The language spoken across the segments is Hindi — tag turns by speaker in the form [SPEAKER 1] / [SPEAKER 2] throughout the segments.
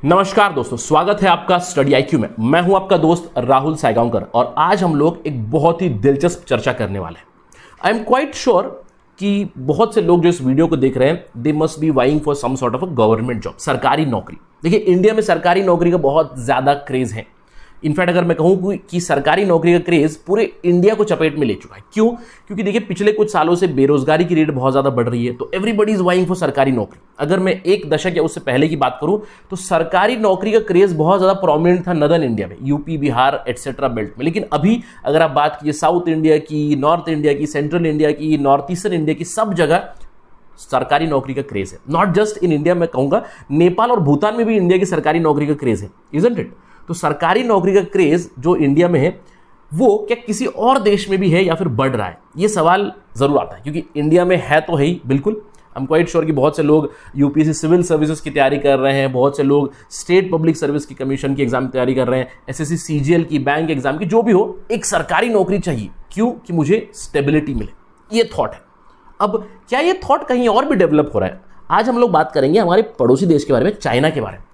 [SPEAKER 1] नमस्कार दोस्तों, स्वागत है आपका स्टडी आईक्यू में। मैं हूं आपका दोस्त राहुल सायगांवकर और आज हम लोग एक बहुत ही दिलचस्प चर्चा करने वाले हैं। आई एम क्वाइट श्योर कि बहुत से लोग जो इस वीडियो को देख रहे हैं, they must be vying for some sort of a government job, सरकारी नौकरी। देखिए, इंडिया में सरकारी नौकरी का बहुत ज्यादा क्रेज है। इनफैक्ट अगर मैं कहूं कि सरकारी नौकरी का क्रेज पूरे इंडिया को चपेट में ले चुका है। क्यों? क्योंकि देखिए, पिछले कुछ सालों से बेरोजगारी की रेट बहुत ज्यादा बढ़ रही है, तो एवरीबडी इज वाइंग फॉर सरकारी नौकरी। अगर मैं एक दशक या उससे पहले की बात करूं तो सरकारी नौकरी का क्रेज बहुत ज्यादा प्रोमिनेंट था नदर्न इंडिया में, यूपी, बिहार एटसेट्रा बेल्ट में। लेकिन अभी अगर आप बात कीजिए साउथ इंडिया की, नॉर्थ इंडिया की, सेंट्रल इंडिया की, नॉर्थ ईस्टर्न इंडिया की, सब जगह सरकारी नौकरी का क्रेज है। नॉट जस्ट इन इंडिया, मैं कहूंगा नेपाल और भूटान में भी इंडिया की सरकारी नौकरी का क्रेज है, इजंट इट? तो सरकारी नौकरी का क्रेज जो इंडिया में है, वो क्या किसी और देश में भी है या फिर बढ़ रहा है? ये सवाल जरूर आता है, क्योंकि इंडिया में है तो है ही, बिल्कुल। आई एम क्वाइट श्योर कि बहुत से लोग यूपीएससी सिविल सर्विसेज की तैयारी कर रहे हैं, बहुत से लोग स्टेट पब्लिक सर्विस की कमीशन की एग्जाम की तैयारी कर रहे हैं, एसएससी सीजीएल की, बैंक एग्जाम की, जो भी हो, एक सरकारी नौकरी चाहिए। क्यों? कि मुझे स्टेबिलिटी मिले। ये थॉट है। अब क्या ये थॉट कहीं और भी डेवलप हो रहा है? आज हम लोग बात करेंगे हमारे पड़ोसी देश के बारे में, चाइना के बारे में,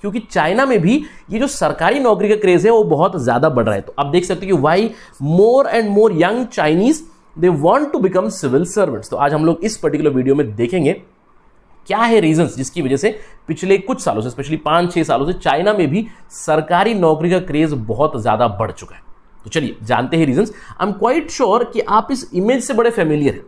[SPEAKER 1] क्योंकि चाइना में भी ये जो सरकारी नौकरी का क्रेज है वो बहुत ज्यादा बढ़ रहा है। तो आप देख सकते हैं कि why more and more young Chinese they want to become civil servants. तो आज हम लोग इस पर्टिकुलर वीडियो में देखेंगे क्या है रीजंस जिसकी वजह से पिछले कुछ सालों से, स्पेशली 5-6 सालों से, चाइना में भी सरकारी नौकरी का क्रेज बहुत ज्यादा बढ़ चुका है। तो चलिए जानते हैं reasons. I am quite sure कि आप इस इमेज से बड़े फेमिलियर हैं,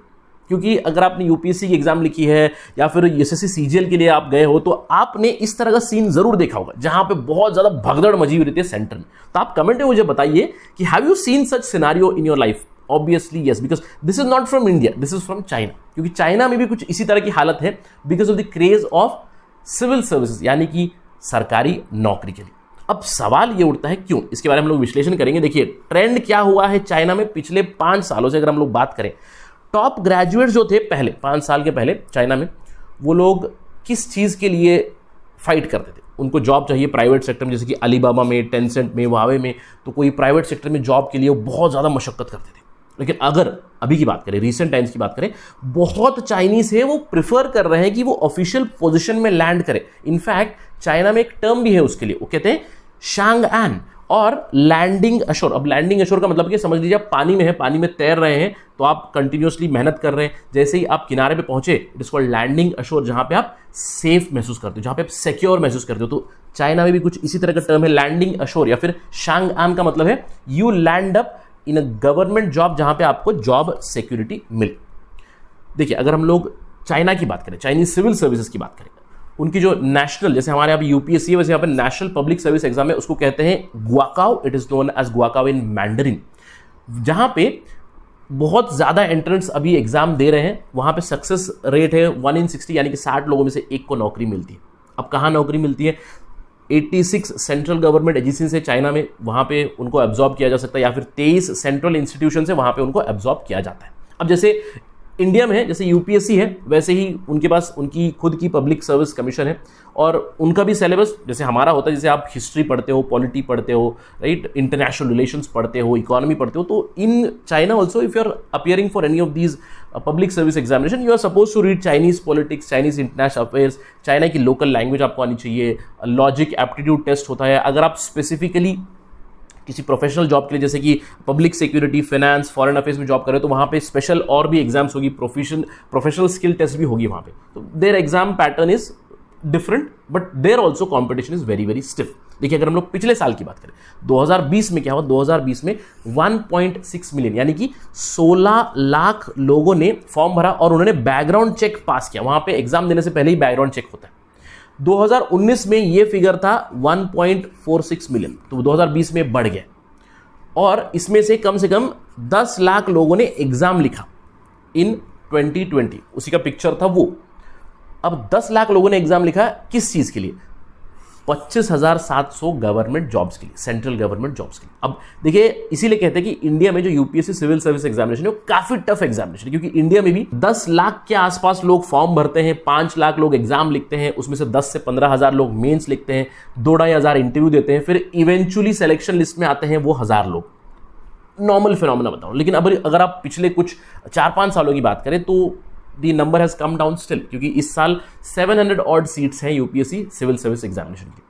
[SPEAKER 1] क्योंकि अगर आपने यूपीएससी की एग्जाम लिखी है या फिर एसएससी सीजीएल के लिए आप गए हो, तो आपने इस तरह का सीन जरूर देखा होगा जहां पे बहुत ज्यादा भगदड़ मची हुई रहती है सेंटर में। तो आप कमेंट में मुझे बताइए कि have you seen such scenario in your life? Obviously yes, because this is not from India, this is from China. क्योंकि चाइना में भी कुछ इसी तरह की हालत है because of the craze of civil services, यानी कि सरकारी नौकरी के लिए। अब सवाल ये उठता है क्यों, इसके बारे में हम लोग विश्लेषण करेंगे। देखिए, ट्रेंड क्या हुआ है चाइना में पिछले 5 सालों से अगर हम लोग बात करें। टॉप ग्रेजुएट्स जो थे पहले 5 साल के पहले चाइना में, वो लोग किस चीज़ के लिए फाइट करते थे? उनको जॉब चाहिए प्राइवेट सेक्टर में, जैसे कि अलीबाबा में, टेंसेंट में, हुआवे में। तो कोई प्राइवेट सेक्टर में जॉब के लिए वो बहुत ज़्यादा मशक्कत करते थे। लेकिन अगर अभी की बात करें, रिसेंट टाइम्स की बात करें, बहुत चाइनीज है वो प्रिफर कर रहे हैं कि वो ऑफिशियल पोजीशन में लैंड करे। इनफैक्ट चाइना में एक टर्म भी है उसके लिए, वो कहते हैं शांगआन और लैंडिंग अशोर। अब लैंडिंग अशोर का मतलब कि समझ लीजिए आप पानी में है, पानी में तैर रहे हैं, तो आप कंटिन्यूअसली मेहनत कर रहे हैं। जैसे ही आप किनारे पे पहुंचे, it is called landing ashore, जहां पे आप सेफ महसूस करते हो, जहां पे आप सिक्योर महसूस करते हो। तो चाइना में भी कुछ इसी तरह का टर्म है, लैंडिंग अशोर, या फिर शांगआन का मतलब है you land up in a government job जहां पे आपको जॉब सिक्योरिटी मिले। देखिए, अगर हम लोग चाइना की बात करें, चाइनीज सिविल सर्विसेज की बात करें, उनकी जो नेशनल, जैसे हमारे यहाँ यूपीएससी है, वैसे यहाँ पे नेशनल पब्लिक सर्विस एग्जाम है, उसको कहते हैं गुआकाओ। इट इज नोन एज गुआकाओ इन मैंडरिन। जहां पे बहुत ज्यादा एंट्रेंस अभी एग्जाम दे रहे हैं, वहां पे सक्सेस रेट है 1 in 60, यानी कि 60 लोगों में से एक को नौकरी मिलती है। अब कहाँ नौकरी मिलती है? 86 सेंट्रल गवर्नमेंट एजेंसी है चाइना में, वहां पे उनको एब्जॉर्ब किया जा सकता है, या फिर 23 सेंट्रल इंस्टीट्यूशन है, वहां पे उनको एब्जॉर्ब किया जाता है। अब जैसे इंडिया में है, जैसे यूपीएससी है, वैसे ही उनके पास उनकी खुद की पब्लिक सर्विस कमीशन है, और उनका भी सिलेबस जैसे हमारा होता है, जैसे आप हिस्ट्री पढ़ते हो, पॉलिटी पढ़ते हो, राइट, इंटरनेशनल रिलेशंस पढ़ते हो, इकोनॉमी पढ़ते हो। तो in China also if you are appearing for any of these public service examination, you are suppose to read Chinese politics, Chinese international affairs, China की लोकल लैंग्वेज आपको आनी चाहिए, लॉजिक एप्टीट्यूड टेस्ट होता है। अगर आप स्पेसिफिकली किसी प्रोफेशनल जॉब के लिए, जैसे कि public security, finance, foreign affairs में जॉब करें, तो वहाँ पे स्पेशल और भी एग्जाम्स होगी, प्रोफेशनल स्किल टेस्ट भी होगी वहाँ पे। तो their exam pattern is different, but there also competition is very very stiff. देखिए, अगर हम लोग पिछले साल की बात करें, 2020 में क्या हुआ? 2020 में 1.6 मिलियन, यानी कि 16 लाख लोगों ने फॉर्म भरा और उन्होंने बैकग्राउंड चेक पास किया। वहाँ पे एग्जाम देने से पहले ही बैकग्राउंड चेक होता है। 2019 में ये फिगर था 1.46 मिलियन, तो 2020 में बढ़ गया, और इसमें से कम 10 लाख लोगों ने एग्जाम लिखा इन 2020। उसी का पिक्चर था वो। अब 10 लाख लोगों ने एग्जाम लिखा किस चीज के लिए? 25,700 गवर्नमेंट जॉब्स के लिए, सेंट्रल गवर्नमेंट जॉब्स के लिए। अब देखिए, इसीलिए कहते हैं कि इंडिया में जो यूपीएससी सिविल सर्विस एग्जामिनेशन है वो काफी टफ एग्जामिनेशन है, क्योंकि इंडिया में भी 10 लाख के आसपास लोग फॉर्म भरते हैं, 5 लाख लोग एग्जाम लिखते हैं, उसमें से 10 से 15,000 लोग मेंस लिखते हैं, 2-2,500 इंटरव्यू देते हैं, फिर इवेंचुअली सिलेक्शन लिस्ट में आते हैं वो 1000 लोग। नॉर्मल फिनोमेना बताऊं। लेकिन अब अगर आप पिछले कुछ 4-5 सालों की बात करें, तो the number has come down still, क्योंकि इस साल 700 ऑड सीट्स हैं यूपीएससी सिविल सर्विस एग्जामिनेशन की।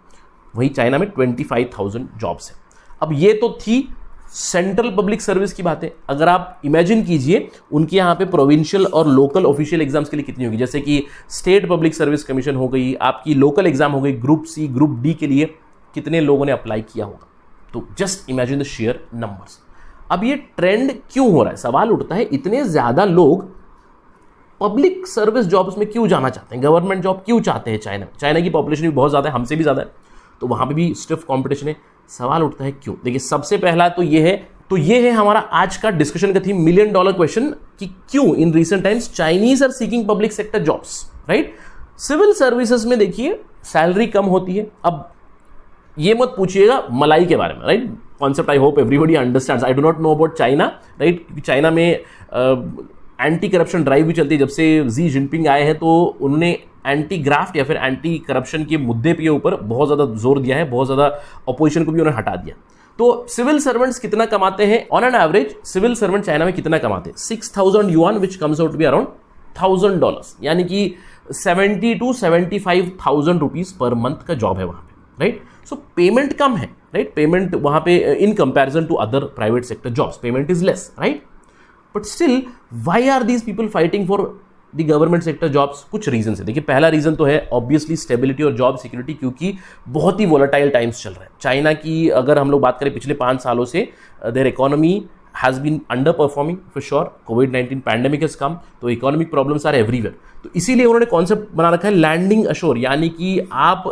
[SPEAKER 1] वहीं चाइना में 25,000 जॉब्स हैं। अब ये तो थी सेंट्रल पब्लिक सर्विस की बातें। अगर आप इमेजिन कीजिए उनके यहाँ पे प्रोविंशियल और लोकल ऑफिशियल एग्जाम्स के लिए कितनी होगी, जैसे कि स्टेट पब्लिक सर्विस कमीशन हो गई, आपकी लोकल एग्जाम हो गई, ग्रुप सी ग्रुप डी के लिए कितने लोगों ने अप्लाई किया होगा। तो just imagine the share numbers. अब ये ट्रेंड क्यों हो रहा है, सवाल उठता है, इतने ज्यादा लोग पब्लिक सर्विस जॉब्स में क्यों जाना चाहते हैं, गवर्नमेंट जॉब क्यों चाहते हैं चाइना में। चाइना की पॉपुलेशन भी बहुत ज्यादा है, हमसे भी ज्यादा है, तो वहां पे भी स्टिफ कंपटीशन है। सवाल उठता है क्यों। देखिए सबसे पहला तो ये है हमारा आज का डिस्कशन का थीम, $1 मिलियन क्वेश्चन, कि क्यों in recent times Chinese are seeking public sector jobs, right. Civil services में देखिए सैलरी कम होती है। अब ये मत पूछिएगा मलाई के बारे में, right. Concept I hope everybody understands. I do not know about China, right. China में एंटी करप्शन ड्राइव भी चलती है। जब से जी जिनपिंग आए हैं तो उन्होंने एंटी ग्राफ्ट या फिर एंटी करप्शन के मुद्दे के ऊपर बहुत ज़्यादा जोर दिया है, बहुत ज़्यादा अपोजिशन को भी उन्होंने हटा दिया। तो सिविल सर्वेंट्स कितना कमाते हैं on an average, civil servant China में कितना कमाते हैं, 6,000 yuan, which comes out to be around $1,000, यानी कि 70 to 75,000 रुपीज पर मंथ का जॉब है वहां पे, राइट। सो पेमेंट कम है, राइट। पेमेंट वहां पे in comparison to other private sector jobs payment is less, right. But still why are these people fighting for the government sector jobs. कुछ रीजन है। देखिए पहला रीजन तो है ऑब्वियसली स्टेबिलिटी और जॉब सिक्योरिटी, क्योंकि बहुत ही वोलेटाइल टाइम्स चल रहे हैं। चाइना की अगर हम लोग बात करें पिछले 5 सालों से, their economy has been underperforming for sure. कोविड-19 पैंडेमिक हैज कम, तो इकोनॉमिक प्रॉब्लम्स आर एवरीवेयर। तो इसीलिए उन्होंने कॉन्सेप्ट बना रखा है लैंडिंग अश्योर, यानी कि आप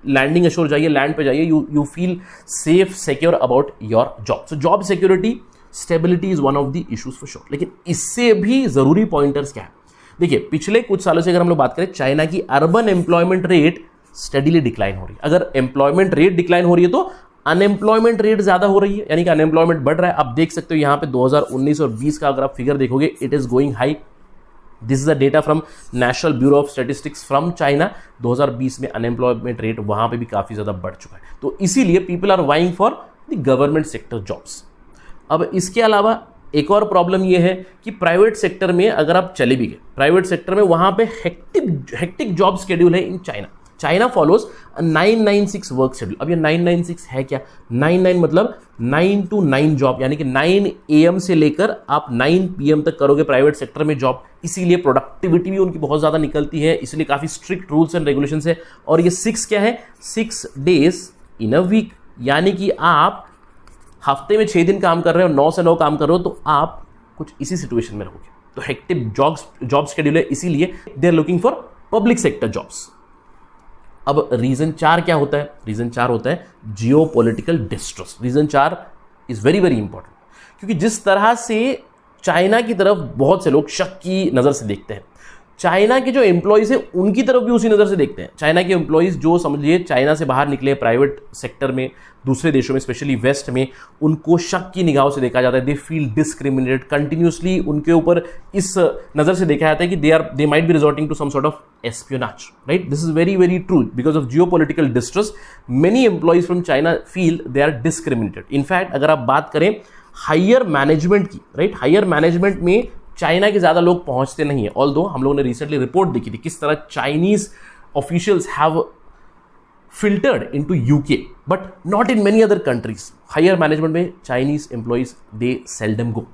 [SPEAKER 1] लैंडिंग अश्योर जाइए, लैंड पे जाइए, you feel safe secure about your job. So job security stability is one of the issues for sure. लेकिन इससे भी जरूरी पॉइंटर्स क्या है, देखिए पिछले कुछ सालों से अगर हम लोग बात करें, चाइना की urban employment rate steadily decline हो रही है। अगर एम्प्लॉयमेंट रेट डिक्लाइन हो रही है तो अनएम्प्लॉयमेंट रेट ज्यादा हो रही है, यानी कि अनएम्प्लॉयमेंट बढ़ रहा है। आप देख सकते हो यहाँ पे 2019 और 20 का अगर आप फिगर देखोगे, it is going high. This is the data from national bureau of statistics from China. 2020 में अनएम्प्लॉयमेंट रेट वहां पे भी काफी ज्यादा बढ़ चुका है। तो इसीलिए people are vying for the government sector jobs. अब इसके अलावा एक और प्रॉब्लम यह है कि प्राइवेट सेक्टर में अगर आप चले भी गए, प्राइवेट सेक्टर में वहां पे हेक्टिक जॉब शेड्यूल है in China. China follows 996 work schedule. अब ये 996 है क्या, 99 मतलब 9 to 9 जॉब, यानी कि 9 AM से लेकर आप 9 PM तक करोगे प्राइवेट सेक्टर में जॉब। इसीलिए प्रोडक्टिविटी भी उनकी बहुत ज्यादा निकलती है, इसलिए काफी स्ट्रिक्ट रूल्स एंड रेगुलेशंस है। और ये 6 क्या है, 6 डेज इन अ वीक, यानी कि आप हफ्ते में 6 दिन काम कर रहे हो, 9 से 9 काम कर रहे हो, तो आप कुछ इसी सिचुएशन में रहोगे। तो हेक्टिक जॉब शेड्यूल है, इसीलिए they are looking for public sector jobs. अब रीजन 4 क्या होता है, रीजन 4 होता है geopolitical distrust. Reason 4 is very very important, क्योंकि जिस तरह से चाइना की तरफ बहुत से लोग शक की नज़र से देखते हैं, चाइना के जो एम्प्लॉयज हैं उनकी तरफ भी उसी नज़र से देखते हैं। चाइना के एम्प्लॉयज जो समझिए चाइना से बाहर निकले प्राइवेट सेक्टर में, दूसरे देशों में स्पेशली वेस्ट में, उनको शक की निगाहों से देखा जाता है। दे फील डिस्क्रिमिनेटेड, कंटिन्यूसली उनके ऊपर इस नज़र से देखा जाता है कि they might be resorting to some sort of espionage, right. This is very very true. Because of geopolitical distrust many employees from China feel they are discriminated. In fact अगर आप बात करें हायर मैनेजमेंट की, राइट, हायर मैनेजमेंट में चाइना के ज्यादा लोग पहुंचते नहीं है। ऑल्दो हम लोगों ने रिसेंटली रिपोर्ट देखी थी किस तरह Chinese officials have filtered into UK, but not in many other countries. Higher management में Chinese employees they seldom go.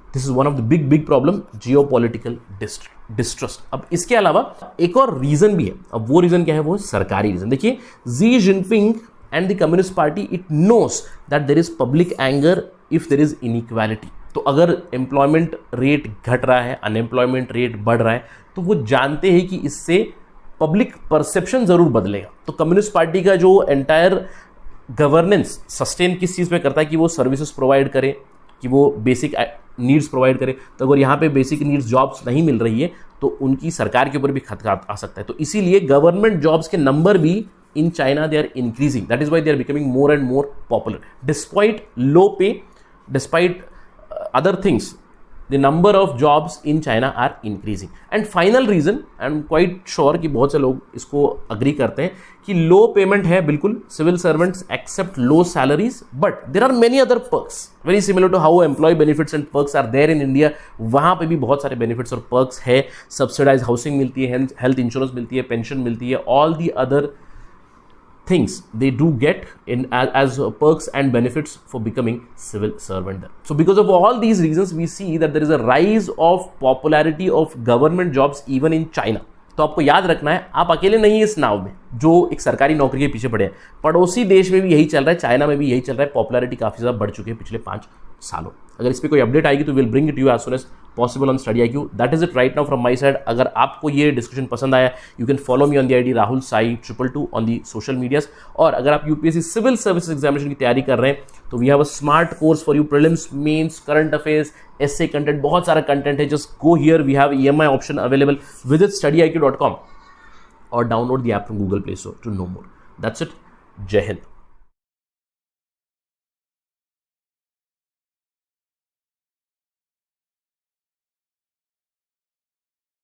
[SPEAKER 1] This is one of the big problem, geopolitical distrust. अब इसके अलावा एक और रीजन भी है। अब वो रीजन क्या है, वो सरकारी रीजन। देखिए Xi Jinping and the communist party it knows that there is public anger if there is inequality. तो अगर एम्प्लॉयमेंट रेट घट रहा है, अनएम्प्लॉयमेंट रेट बढ़ रहा है, तो वो जानते हैं कि इससे पब्लिक परसेप्शन जरूर बदलेगा। तो कम्युनिस्ट पार्टी का जो एंटायर गवर्नेंस सस्टेन किस चीज़ पे करता है कि वो सर्विसेज प्रोवाइड करे, कि वो बेसिक नीड्स प्रोवाइड करे। तो अगर यहाँ पे बेसिक नीड्स जॉब्स नहीं मिल रही है तो उनकी सरकार के ऊपर भी खतरा आ सकता है। तो इसीलिए गवर्नमेंट जॉब्स के नंबर भी in China they are increasing. That is why they are becoming more and more popular despite low pay, despite other things, the number of jobs in China are increasing. And final reason, I'm quite sure कि बहुत से लोग इसको agree करते हैं कि low payment है बिल्कुल, civil servants accept low salaries, but there are many other perks, very similar to how employee benefits and perks are there in India. वहाँ पे भी बहुत सारे benefits और perks है, subsidized housing मिलती है, health insurance मिलती है, pension मिलती है, all the other things they do get in as perks and benefits for becoming civil servant. So because of all these reasons, we see that there is a rise of popularity of government jobs even in China. तो आपको याद रखना है, आप अकेले नहीं हैं इस नाव में जो एक सरकारी नौकरी के पीछे पड़े हैं। पड़ोसी देश में भी यही चल रहा है, चाइना में भी यही चल रहा है। पॉपुलैरिटी काफ़ी ज़्यादा बढ़ चुकी है पिछले 5 सालों। अगर इस पर कोई अपडेट आएगी तो will bring it you as soon as possible on study IQ. That is it right now from my side. अगर आपको ये डिस्कशन पसंद आया, you can follow me on the ID Rahul Sai 222 on the social medias. और अगर आप UPSC सिविल सर्विसेज एग्जामिनेशन की तैयारी कर रहे हैं तो we have a smart course for you, prelims, mains, current affairs, essay content, बहुत सारा कंटेंट है. Just go here, we have EMI option available. Visit studyiq.com or download the app from Google Play Store to know more. That's it. Jai Hind.